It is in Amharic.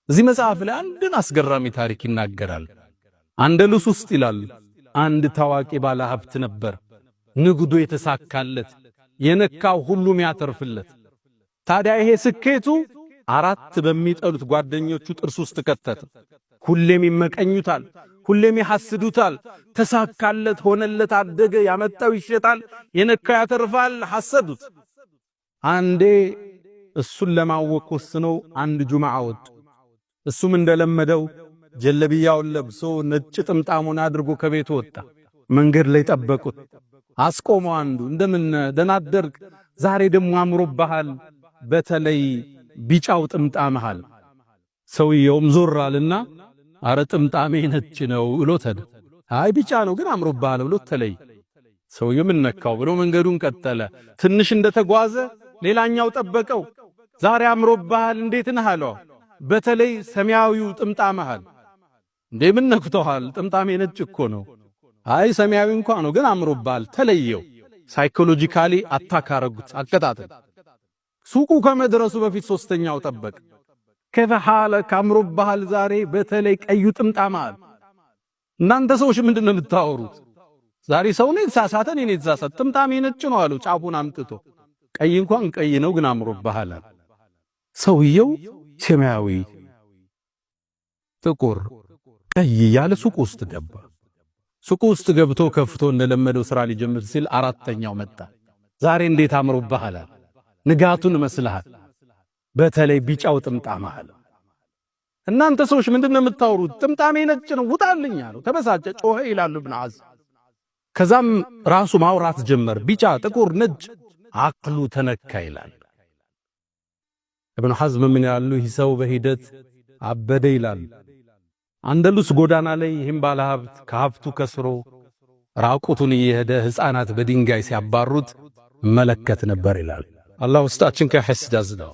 እዚህ መጽሐፍ ላይ አንድን አስገራሚ ታሪክ ይናገራል። አንደሉስ ውስጥ ይላል አንድ ታዋቂ ባለ ሀብት ነበር። ንግዱ የተሳካለት የነካው ሁሉም ያተርፍለት። ታዲያ ይሄ ስኬቱ አራት በሚጠሉት ጓደኞቹ ጥርስ ውስጥ ከተተ። ሁሌም ይመቀኙታል፣ ሁሌም ይሐስዱታል። ተሳካለት፣ ሆነለት፣ አደገ፣ ያመጣው ይሸጣል፣ የነካው ያተርፋል። ሐሰዱት። አንዴ እሱን ለማወቅ ወስነው አንድ ጁምዓ ወጡ። እሱም እንደለመደው ጀለቢያውን ለብሶ ነጭ ጥምጣሙን አድርጎ ከቤቱ ወጣ። መንገድ ላይ ጠበቁት። አስቆመው። አንዱ እንደምን ደህና አደርክ? ዛሬ ደግሞ አምሮብሃል፣ በተለይ ቢጫው ጥምጣምሃል። ሰውየውም ዞር አለና አረ ጥምጣሜ ነጭ ነው ብሎ ተደ አይ ቢጫ ነው ግን አምሮብሃል ብሎ ተለይ። ሰውየው ምን ነካው ብሎ መንገዱን ቀጠለ። ትንሽ እንደተጓዘ ሌላኛው ጠበቀው። ዛሬ አምሮብሃል እንዴት ነህ አለው። በተለይ ሰማያዊው ጥምጣምሃል። እንዴ ምን ነክቶሃል? ጥምጣሜ ነጭ እኮ ነው። አይ ሰማያዊ እንኳን ነው ግን አምሮብሃል ተለየው። ሳይኮሎጂካሊ አታክ አረጉት፣ አቀጣጠል። ሱቁ ከመድረሱ በፊት ሶስተኛው ጠበቅ። ከፈሃለ ካምሮብሃል ዛሬ በተለይ ቀዩ ጥምጣምሃል። እናንተ ሰዎች ምንድነው የምታወሩት? ዛሬ ሰው ነው የተሳሳተ፣ እኔ የተሳሳተ። ጥምጣሜ ነጭ ነው አሉ ጫፉን አምጥቶ። ቀይ እንኳን ቀይ ነው ግን አምሮብሃል። ሰውየው ሰማያዊ፣ ጥቁር፣ ቀይ ያለ ሱቅ ውስጥ ገባ። ሱቅ ውስጥ ገብቶ ከፍቶ እንደለመደው ስራ ሊጀምር ሲል አራተኛው መጣ። ዛሬ እንዴት አምሮብሃል፣ ንጋቱን መስልሃል፣ በተለይ ቢጫው ጥምጣምሃል። እናንተ ሰዎች ምንድነው የምታወሩት? ጥምጣሜ ነጭ ነው ውጣልኝ አለው። ተበሳጨ፣ ጮኸ ይላሉ ኢብኑ ሐዝም። ከዛም ራሱ ማውራት ጀመር። ቢጫ፣ ጥቁር፣ ነጭ አቅሉ ተነካ ይላል ኢብኑ ሐዝም። ምን ያሉ ይህ ሰው በሂደት አበደ ይላል። አንደሉስ ጎዳና ላይ ይህም ባለ ሀብት ከሀብቱ ከስሮ ራቁቱን እየሄደ ሕፃናት በድንጋይ ሲያባሩት መለከት ነበር ይላል። አላህ ውስጣችን ከሐስድ ያዝነው።